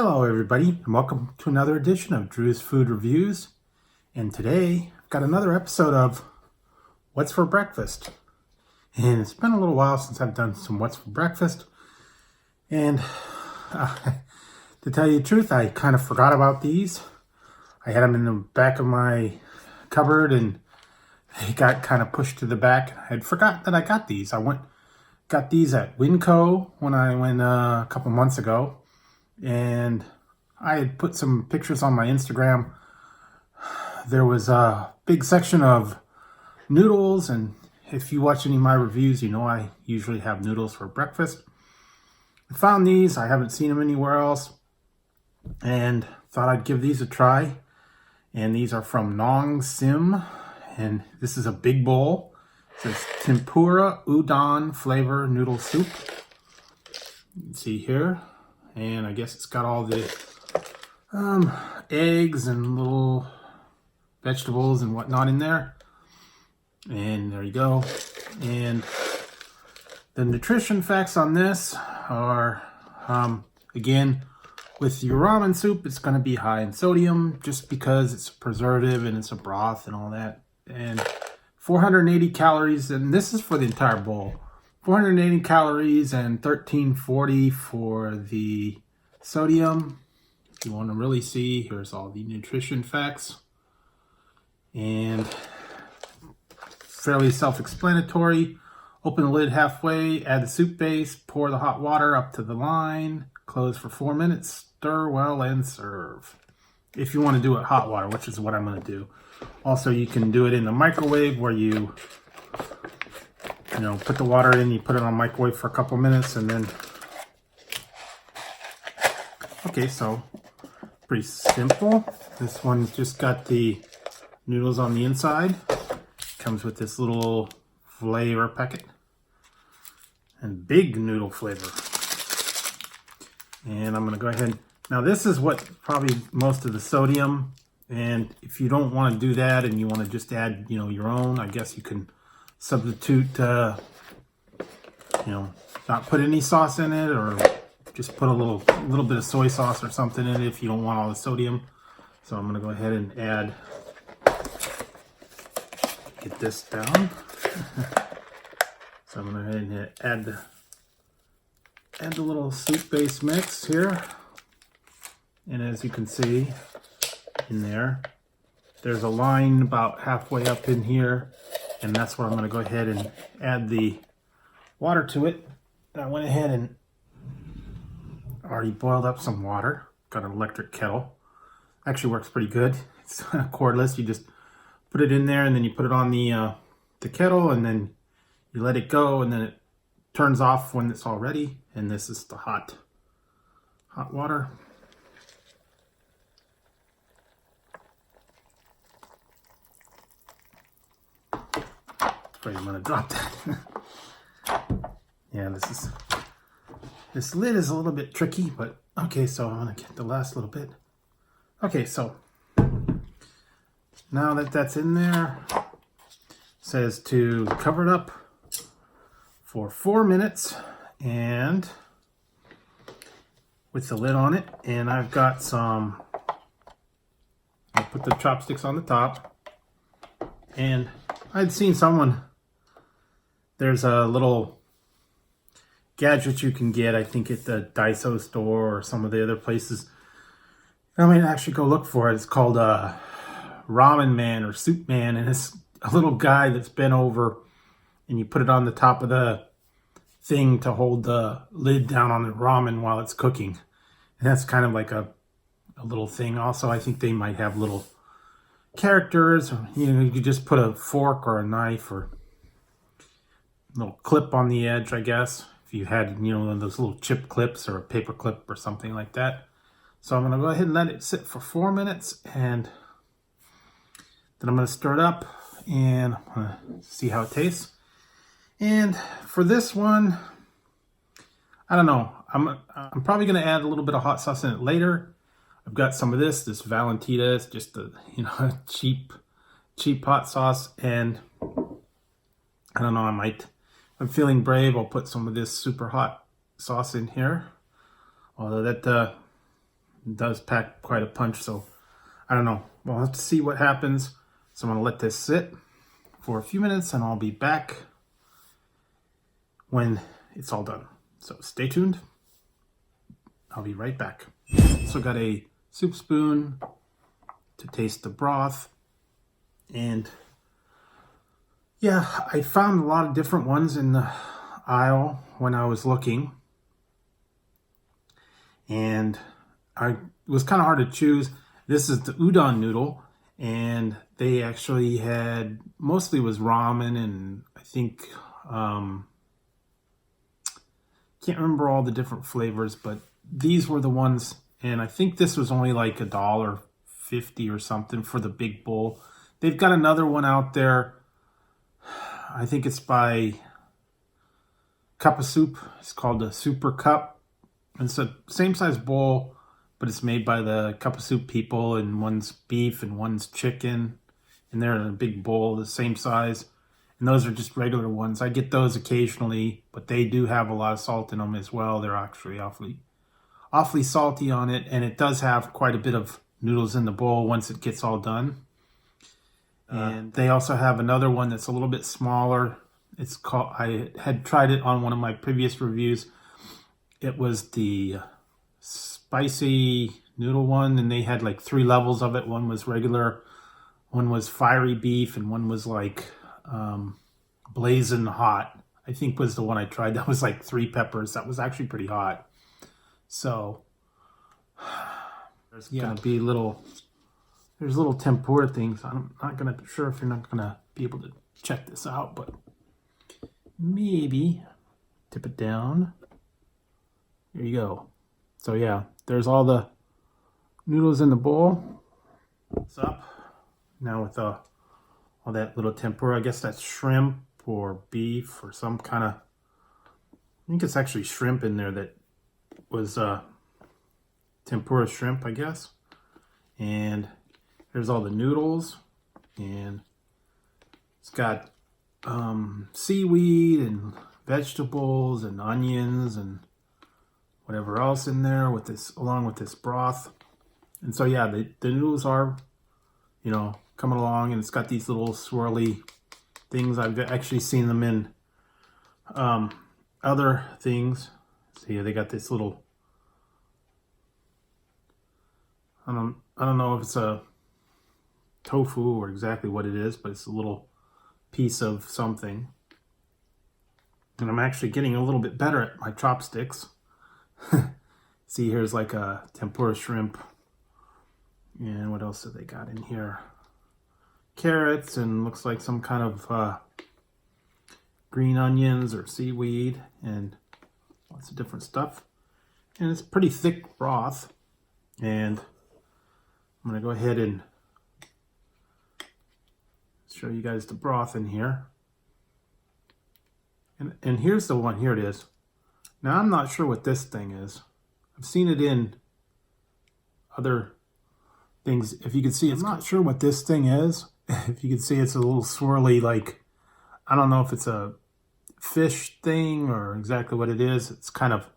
Hello everybody, and welcome to another edition of Drew's Food Reviews. And today, I've got another episode of What's for Breakfast. And it's been a little while since I've done some What's for Breakfast. And to tell you the truth, I kind of forgot about these. I had them in the back of my cupboard and they got kind of pushed to the back. I had forgot that I got these. Got these at Winco when I went a couple months ago. And I had put some pictures on my Instagram. There was a big section of noodles, and if you watch any of my reviews, you know I usually have noodles for breakfast. I found these. I haven't seen them anywhere else, and thought I'd give these a try. And these are from Nongshim, and this is a big bowl. It says Tempura Udon Flavor Noodle Soup. You can see here. And I guess it's got all the eggs and little vegetables and whatnot in there. And there you go. And the nutrition facts on this are, again, with your ramen soup, it's going to be high in sodium just because it's a preservative and it's a broth and all that. And 480 calories, and this is for the entire bowl. 480 calories and 1340 for the sodium. If you want to really see, here's all the nutrition facts. And fairly self-explanatory. Open the lid halfway, add the soup base, pour the hot water up to the line, close for 4 minutes, stir well, and serve. If you want to do it hot water, which is what I'm going to do. Also, you can do it in the microwave where you put the water in, you put it on microwave for a couple minutes, and then, okay, so pretty simple. This one's just got the noodles on the inside. Comes with this little flavor packet and big noodle flavor. And I'm gonna go ahead. Now this is what probably most of the sodium, and if you don't want to do that and you want to just add, your own, I guess you can substitute, not put any sauce in it, or just put a little bit of soy sauce or something in it if you don't want all the sodium. So I'm gonna go ahead and get this down. So I'm gonna go ahead and add the little soup base mix here. And as you can see in there, there's a line about halfway up in here. And that's where I'm going to go ahead and add the water to it. And I went ahead and already boiled up some water. Got an electric kettle. Actually works pretty good. It's cordless. You just put it in there and then you put it on the kettle and then you let it go and then it turns off when it's all ready. And this is the hot water. I'm gonna drop that. Yeah, this lid is a little bit tricky, but okay, so I'm gonna get the last little bit. Okay, so now that that's in there, it says to cover it up for 4 minutes and with the lid on it. And I've got some, I'll put the chopsticks on the top, and I'd seen someone, there's a little gadget you can get, I think at the Daiso store or some of the other places. I might actually go look for it. It's called Ramen Man or Soup Man, and it's a little guy that's bent over, and you put it on the top of the thing to hold the lid down on the ramen while it's cooking. And that's kind of like a little thing. Also, I think they might have little characters. You could just put a fork or a knife or little clip on the edge, I guess, if you had, one of those little chip clips or a paper clip or something like that. So I'm going to go ahead and let it sit for 4 minutes, and then I'm going to stir it up and I'm going to see how it tastes. And for this one, I don't know. I'm probably going to add a little bit of hot sauce in it later. I've got some of this Valentina. It's just a, cheap hot sauce, and I don't know, I'm feeling brave. I'll put some of this super hot sauce in here. Although that It does pack quite a punch, so I don't know. We'll have to see what happens. So I'm going to let this sit for a few minutes and I'll be back when it's all done. So stay tuned. I'll be right back. So got a soup spoon to taste the broth. And yeah, I found a lot of different ones in the aisle when I was looking. And it was kind of hard to choose. This is the udon noodle, and they actually had, mostly was ramen, and I think, can't remember all the different flavors, but these were the ones, and I think this was only like $1.50 or something for the big bowl. They've got another one out there. I think it's by Cup of Soup. It's called the Super Cup. It's a same size bowl, but it's made by the Cup of Soup people, and one's beef and one's chicken, and they're in a big bowl the same size. And those are just regular ones. I get those occasionally, but they do have a lot of salt in them as well. They're actually awfully salty on it, and it does have quite a bit of noodles in the bowl once it gets all done. And they also have another one that's a little bit smaller. It's called, I had tried it on one of my previous reviews. It was the spicy noodle one, and they had like 3 levels of it. One was regular, one was fiery beef, and one was like blazing hot, I think was the one I tried. That was like 3 peppers. That was actually pretty hot. So there's gonna be there's little tempura things. I'm not sure if you're not gonna be able to check this out, but maybe tip it down. There you go. So yeah, there's all the noodles in the bowl. It's up now with all that little tempura. I guess that's shrimp or beef or some kind of, I think it's actually shrimp in there that was tempura shrimp, I guess. And there's all the noodles, and it's got seaweed and vegetables and onions and whatever else in there with this, along with this broth. And so yeah, the noodles are, you know, coming along, and it's got these little swirly things. I've actually seen them in other things. See, they got this little, I don't know if it's a tofu or exactly what it is, but it's a little piece of something. And I'm actually getting a little bit better at my chopsticks. See, here's like a tempura shrimp. And what else have they got in here? Carrots, and looks like some kind of green onions or seaweed, and lots of different stuff. And it's pretty thick broth. And I'm going to go ahead and show you guys the broth in here. And here's the one. Here it is. Now, I'm not sure what this thing is. I've seen it in other things. If you can see, I'm not sure what this thing is. If you can see, it's a little swirly, like, I don't know if it's a fish thing or exactly what it is. It's kind of,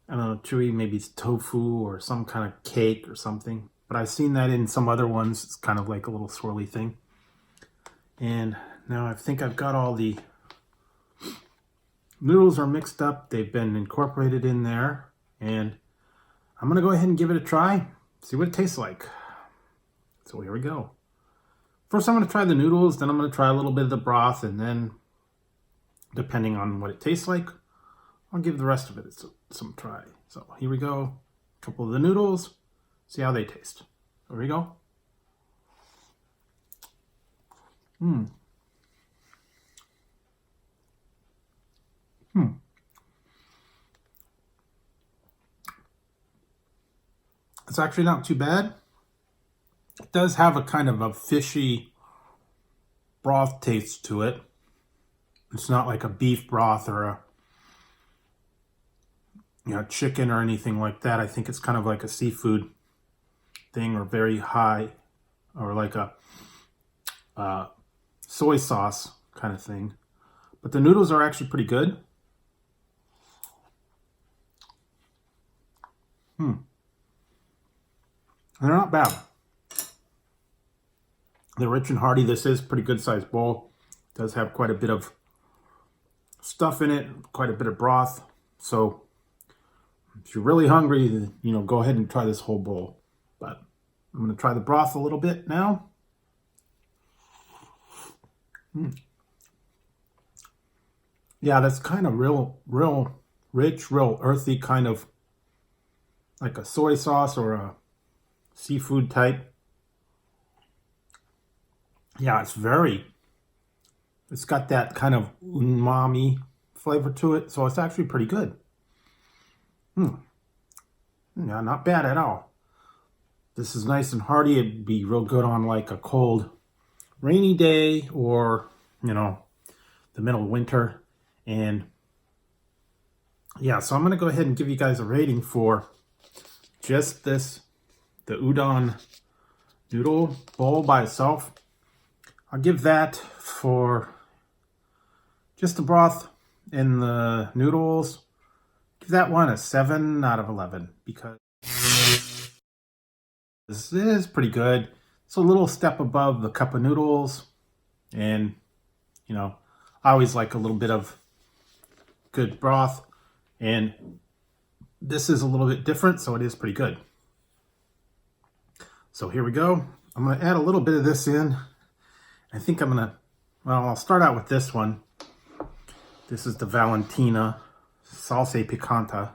I don't know, chewy. Maybe it's tofu or some kind of cake or something. But I've seen that in some other ones. It's kind of like a little swirly thing. And now I think I've got all the noodles are mixed up. They've been incorporated in there. And I'm going to go ahead and give it a try. See what it tastes like. So here we go. First I'm going to try the noodles. Then I'm going to try a little bit of the broth. And then, depending on what it tastes like, I'll give the rest of it some try. So here we go. A couple of the noodles. See how they taste. There we go. It's actually not too bad. It does have a kind of a fishy broth taste to it. It's not like a beef broth or a, you know, chicken or anything like that. I think it's kind of like a seafood thing, or very high, or like a soy sauce kind of thing. But the noodles are actually pretty good. They're not bad. They're rich and hearty. This is a pretty good sized bowl. It does have quite a bit of stuff in it, quite a bit of broth. So if you're really hungry, you know, go ahead and try this whole bowl. But I'm going to try the broth a little bit now. Yeah, that's kind of real rich, real earthy, kind of like a soy sauce or a seafood type. Yeah, it's got that kind of umami flavor to it, so it's actually pretty good. Yeah, not bad at all. This is nice and hearty. It'd be real good on like a cold, rainy day or, you know, the middle of winter. And yeah, so I'm going to go ahead and give you guys a rating for just this, the udon noodle bowl by itself. I'll give that for just the broth and the noodles. Give that one a 7 out of 11 because this is pretty good. It's a little step above the cup of noodles. And, you know, I always like a little bit of good broth. And this is a little bit different, so it is pretty good. So here we go. I'm going to add a little bit of this in. I think I'm going to, well, I'll start out with this one. This is the Valentina Salsa Picante.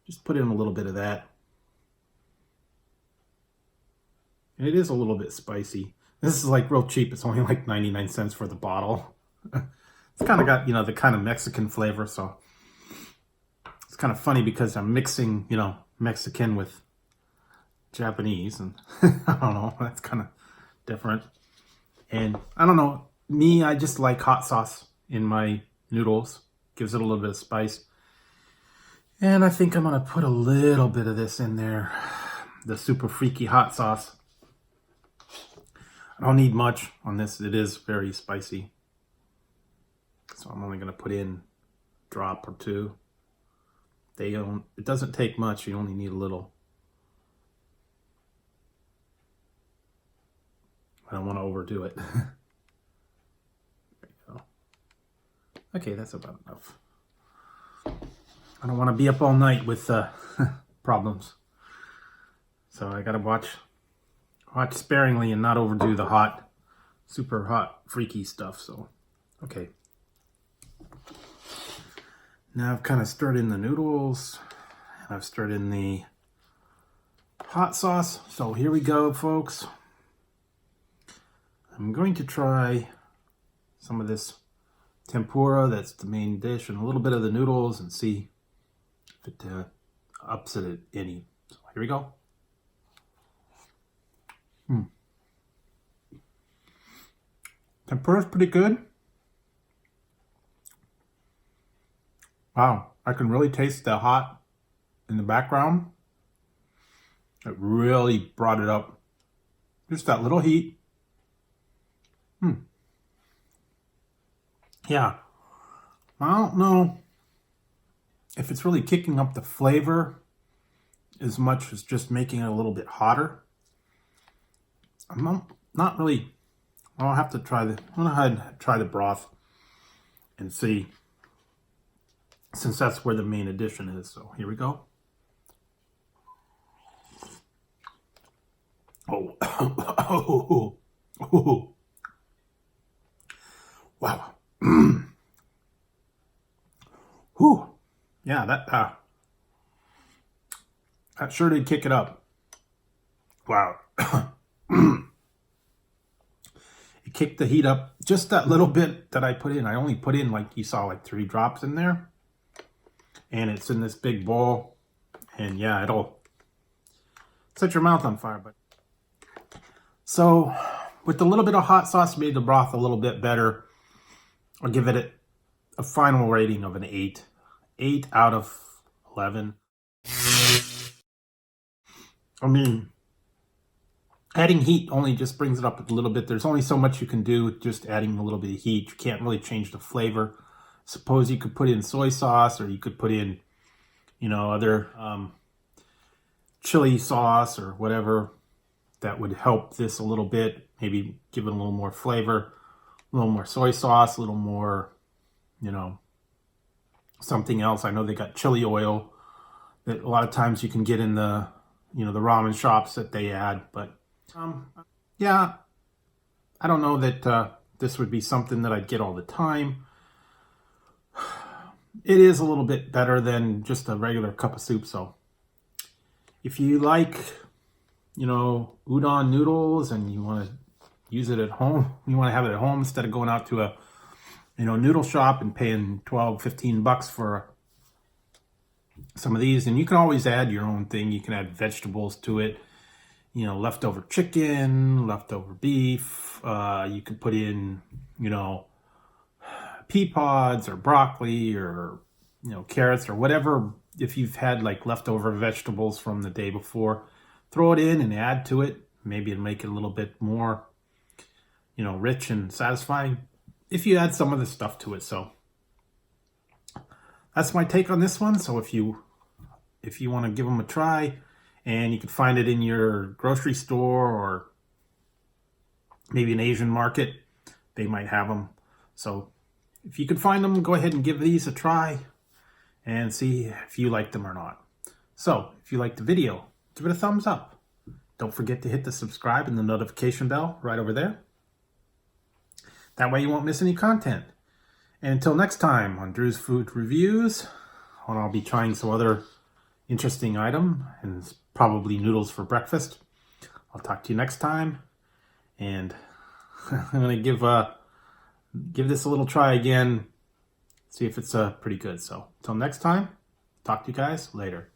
Just put in a little bit of that. And it is a little bit spicy. This is like real cheap. It's only like 99 cents for the bottle. It's kind of got, you know, the kind of Mexican flavor. So it's kind of funny because I'm mixing, you know, Mexican with Japanese. And I don't know, that's kind of different. And I don't know, me, I just like hot sauce in my noodles. Gives it a little bit of spice. And I think I'm going to put a little bit of this in there. The super freaky hot sauce. I don't need much on this. It is very spicy. So I'm only going to put in a drop or two. It doesn't take much. You only need a little. I don't want to overdo it. There you go. Okay, that's about enough. I don't want to be up all night with problems. So I got to watch sparingly and not overdo the hot, super hot, freaky stuff. So, okay. Now I've kind of stirred in the noodles, and I've stirred in the hot sauce. So here we go, folks. I'm going to try some of this tempura, that's the main dish, and a little bit of the noodles and see if it ups it any. So here we go. Tempura's pretty good. Wow, I can really taste the hot in the background. It really brought it up. Just that little heat. Yeah, I don't know if it's really kicking up the flavor as much as just making it a little bit hotter. I'm not really. I'll have to try the. I'm gonna try the broth and see, since that's where the main addition is. So here we go. Oh, wow. Whew. Yeah, that sure did kick it up. Wow. It kicked the heat up just that little bit that I put in. I only put in, like you saw, like 3 drops in there. And it's in this big bowl. And yeah, it'll set your mouth on fire. But so with a little bit of hot sauce, made the broth a little bit better. I'll give it a final rating of an 8. 8 out of 11. I mean, adding heat only just brings it up a little bit. There's only so much you can do with just adding a little bit of heat. You can't really change the flavor. Suppose you could put in soy sauce, or you could put in, you know, other chili sauce or whatever that would help this a little bit. Maybe give it a little more flavor, a little more soy sauce, a little more, you know, something else. I know they got chili oil that a lot of times you can get in the, you know, the ramen shops that they add. But yeah, I don't know that this would be something that I'd get all the time. It is a little bit better than just a regular cup of soup. So if you like, you know, udon noodles and you want to use it at home, you want to have it at home instead of going out to a, you know, noodle shop and paying 12, 15 bucks for some of these. And you can always add your own thing. You can add vegetables to it, you know, leftover chicken, leftover beef. You could put in, you know, pea pods or broccoli or, you know, carrots or whatever. If you've had like leftover vegetables from the day before, throw it in and add to it. Maybe it'll make it a little bit more, you know, rich and satisfying if you add some of the stuff to it. So that's my take on this one. So if you want to give them a try, and you can find it in your grocery store or maybe an Asian market, they might have them. So if you can find them, go ahead and give these a try and see if you like them or not. So if you liked the video, give it a thumbs up. Don't forget to hit the subscribe and the notification bell right over there. That way you won't miss any content. And until next time on Drew's Food Reviews, when I'll be trying some other interesting item, and it's probably noodles for breakfast. I'll talk to you next time. And I'm going to give this a little try again, see if it's pretty good. So until next time, talk to you guys later.